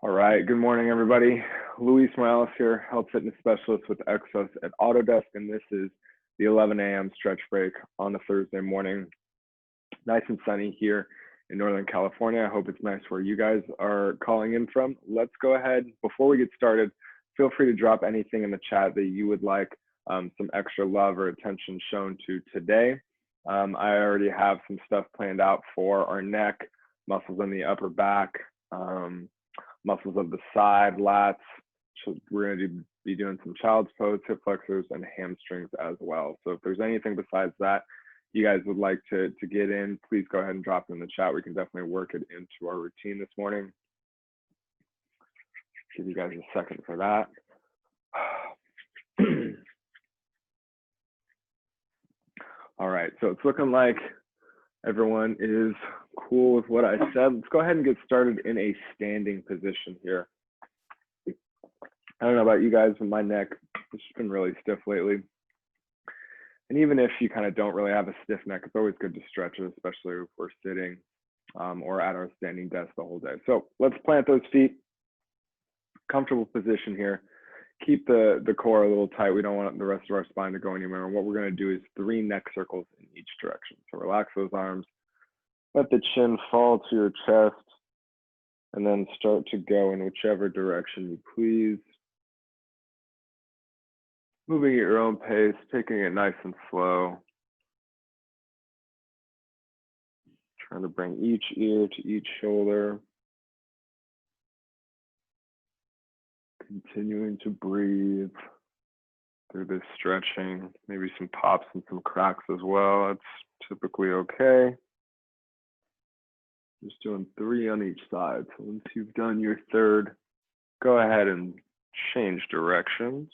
All right, good morning, everybody. Luis Morales here, health fitness specialist with Exos at Autodesk, and this is the 11 a.m. stretch break on a Thursday morning. Nice and sunny here in Northern California. I hope it's nice where you guys are calling in from. Let's go ahead. Before we get started, feel free to drop anything in the chat that you would like some extra love or attention shown to today. I already have some stuff planned out for our neck, muscles in the upper back, muscles of the side, lats. So we're going to be doing some child's pose, hip flexors, and hamstrings as well. So if there's anything besides that you guys would like to get in, please go ahead and drop it in the chat. We can definitely work it into our routine this morning. Give you guys a second for that. All right, so it's looking like everyone is cool with what I said. Let's go ahead and get started in a standing position here. I don't know about you guys, but my neck has been really stiff lately. And even if you kind of don't really have a stiff neck, it's always good to stretch it, especially if we're sitting or at our standing desk the whole day. So let's plant those feet. Comfortable position here. Keep the core a little tight. We don't want the rest of our spine to go anywhere. And what we're going to do is 3 neck circles in each direction. So relax those arms. Let the chin fall to your chest, and then start to go in whichever direction you please. Moving at your own pace, taking it nice and slow. Trying to bring each ear to each shoulder. Continuing to breathe through this stretching, maybe some pops and some cracks as well. It's typically okay. Just doing 3 on each side. So once you've done your third, go ahead and change directions.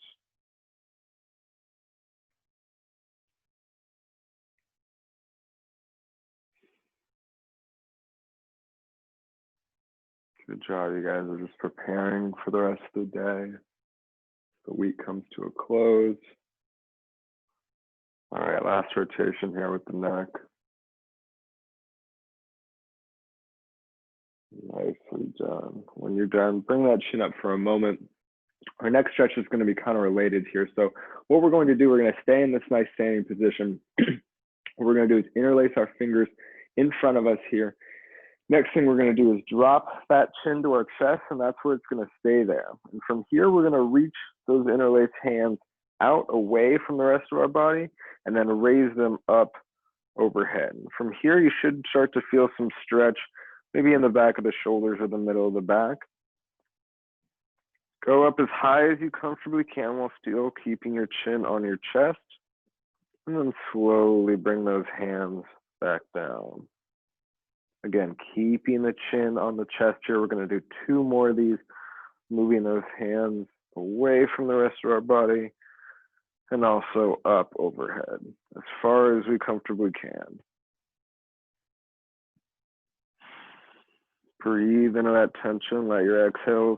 Good job, you guys are just preparing for the rest of the day. The week comes to a close. All right, last rotation here with the neck. Nicely done. When you're done, bring that chin up for a moment. Our next stretch is going to be kind of related here. So what we're going to do, we're going to stay in this nice standing position. What we're going to do is interlace our fingers in front of us here. Next thing we're going to do is drop that chin to our chest, and that's where it's going to stay there. And from here, we're going to reach those interlaced hands out away from the rest of our body and then raise them up overhead. And from here, you should start to feel some stretch, maybe in the back of the shoulders or the middle of the back. Go up as high as you comfortably can while still keeping your chin on your chest. And then slowly bring those hands back down. Again, keeping the chin on the chest here. We're going to do 2 more of these, moving those hands away from the rest of our body and also up overhead as far as we comfortably can. Breathe into that tension. Let your exhales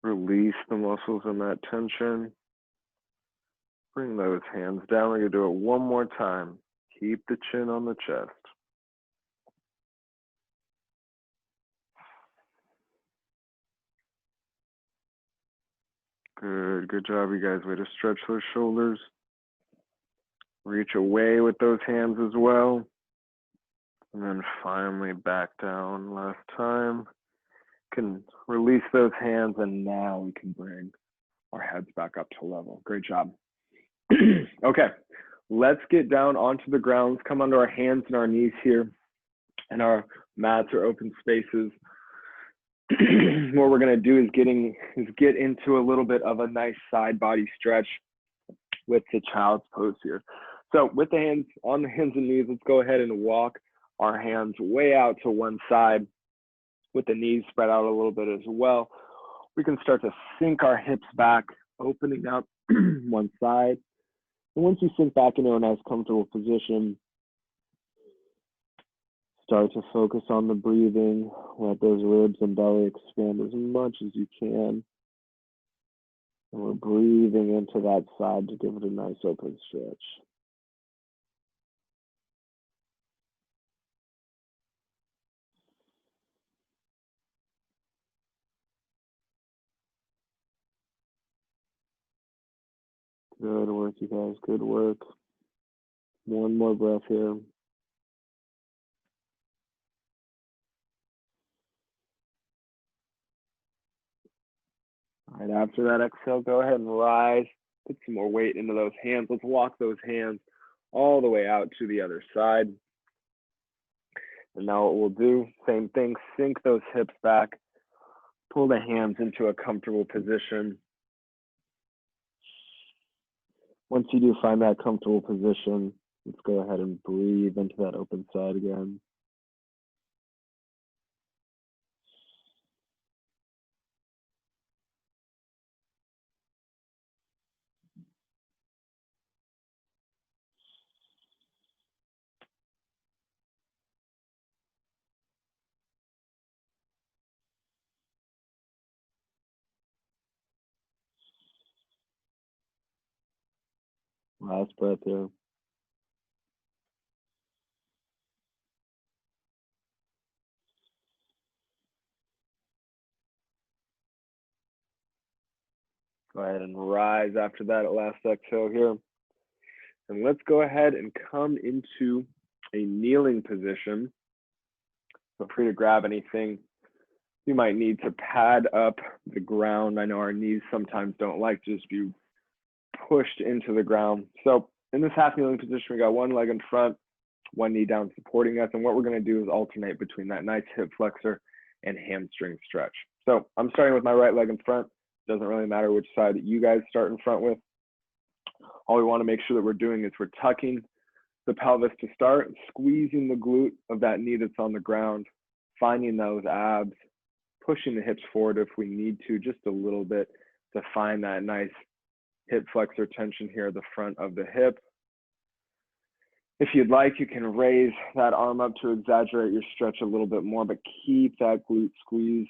release the muscles in that tension. Bring those hands down. We're going to do it one more time. Keep the chin on the chest. Good job, you guys. Way to stretch those shoulders. Reach away with those hands as well. And then finally back down last time. Can release those hands, and now we can bring our heads back up to level. Great job. Okay, let's get down onto the ground. Let's come under our hands and our knees here, and our mats are open spaces. What we're going to do is get into a little bit of a nice side body stretch with the child's pose here. So with the hands on the hands and knees, let's go ahead and walk our hands way out to one side with the knees spread out a little bit as well. We can start to sink our hips back, opening up one side. And once you sink back into a nice comfortable position, start to focus on the breathing. Let those ribs and belly expand as much as you can. And we're breathing into that side to give it a nice open stretch. Good work, you guys. Good work. One more breath here. All right, after that exhale, go ahead and rise. Put some more weight into those hands. Let's walk those hands all the way out to the other side. And now what we'll do, same thing, sink those hips back. Pull the hands into a comfortable position. Once you do find that comfortable position, let's go ahead and breathe into that open side again. Last breath here. Go ahead and rise after that last exhale here. And let's go ahead and come into a kneeling position. Feel free to grab anything you might need to pad up the ground. I know our knees sometimes don't like to just be pushed into the ground. So in this half kneeling position, we got one leg in front, one knee down supporting us. And what we're going to do is alternate between that nice hip flexor and hamstring stretch. So I'm starting with my right leg in front. Doesn't really matter which side that you guys start in front with. All we want to make sure that we're doing is we're tucking the pelvis to start, squeezing the glute of that knee that's on the ground, finding those abs, pushing the hips forward if we need to, just a little bit to find that nice hip flexor tension here at the front of the hip. If you'd like, you can raise that arm up to exaggerate your stretch a little bit more, but keep that glute squeezed.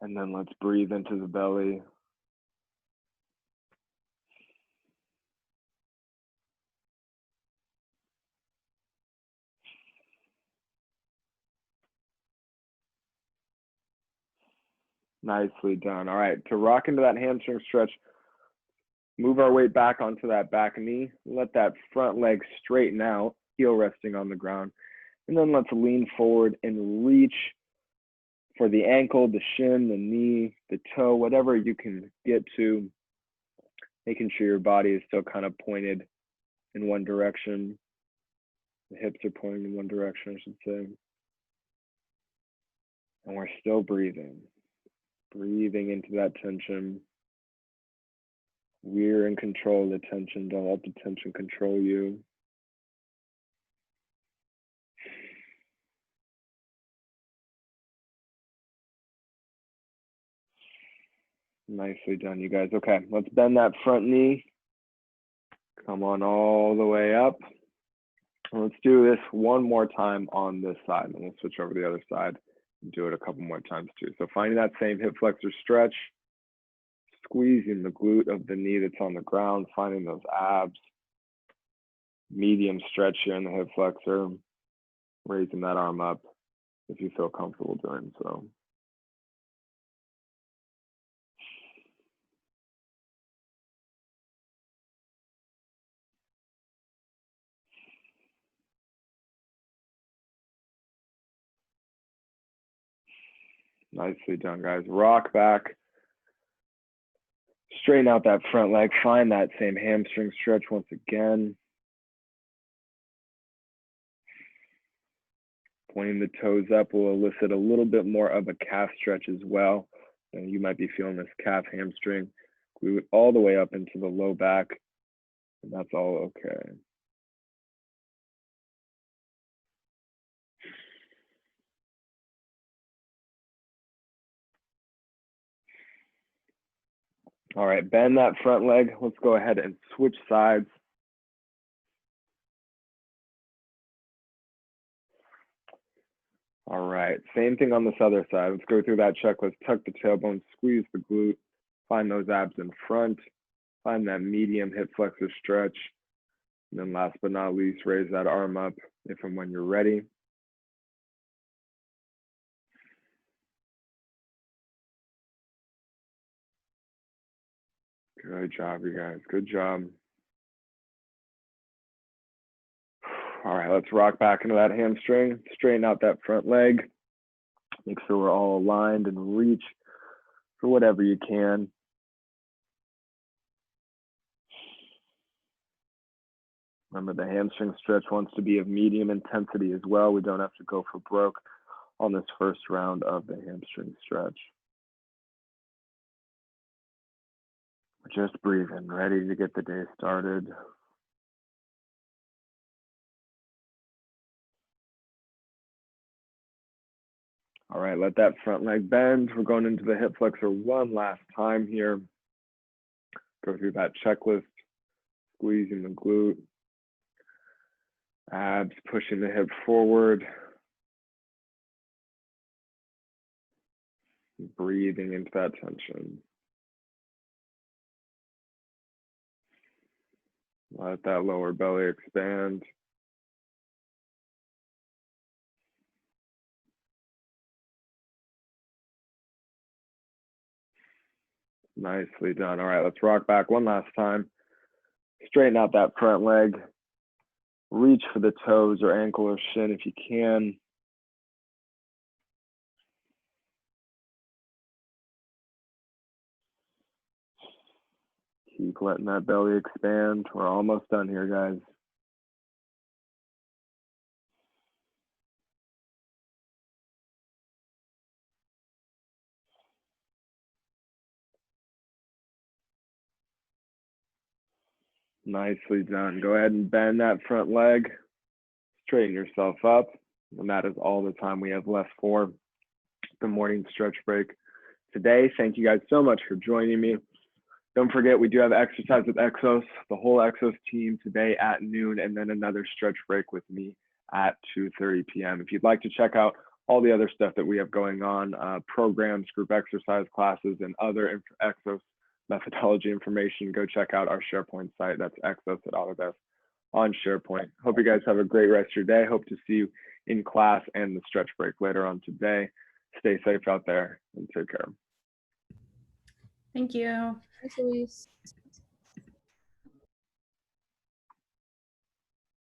And then let's breathe into the belly. Nicely done. All right, to rock into that hamstring stretch, move our weight back onto that back knee. Let that front leg straighten out, heel resting on the ground. And then let's lean forward and reach for the ankle, the shin, the knee, the toe, whatever you can get to, making sure your body is still kind of pointed in one direction. The hips are pointing in one direction, I should say. And we're still breathing. Breathing into that tension. We're in control of the tension. Don't let the tension control you. Nicely done, you guys. Okay, let's bend that front knee. Come on all the way up. And let's do this one more time on this side, and we'll switch over to the other side and do it a couple more times too. So finding that same hip flexor stretch, squeezing the glute of the knee that's on the ground, finding those abs, medium stretch here in the hip flexor, raising that arm up if you feel comfortable doing so. Nicely done, guys. Rock back. Straighten out that front leg. Find that same hamstring stretch once again. Pointing the toes up will elicit a little bit more of a calf stretch as well. And you might be feeling this calf hamstring glute all the way up into the low back. And that's all okay. All right, bend that front leg. Let's go ahead and switch sides. All right, same thing on this other side. Let's go through that checklist. Tuck the tailbone, squeeze the glute, find those abs in front, find that medium hip flexor stretch. And then last but not least, raise that arm up if and when you're ready. Good job, you guys. Good job. All right, let's rock back into that hamstring. Straighten out that front leg. Make sure we're all aligned and reach for whatever you can. Remember, the hamstring stretch wants to be of medium intensity as well. We don't have to go for broke on this first round of the hamstring stretch. Just breathing, ready to get the day started. All right, let that front leg bend. We're going into the hip flexor one last time here. Go through that checklist, squeezing the glute, abs, pushing the hip forward, breathing into that tension. Let that lower belly expand. Nicely done. All right, let's rock back one last time. Straighten out that front leg. Reach for the toes or ankle or shin if you can. Keep letting that belly expand. We're almost done here, guys. Nicely done. Go ahead and bend that front leg. Straighten yourself up. And that is all the time we have left for the morning stretch break today. Thank you guys so much for joining me. Don't forget, we do have exercise with Exos, the whole Exos team today at noon, and then another stretch break with me at 2:30 p.m. If you'd like to check out all the other stuff that we have going on, programs, group exercise classes, and other Exos methodology information, go check out our SharePoint site. That's Exos at Autodesk on SharePoint. Hope you guys have a great rest of your day. Hope to see you in class and the stretch break later on today. Stay safe out there and take care. Thank you. Thanks, Luis.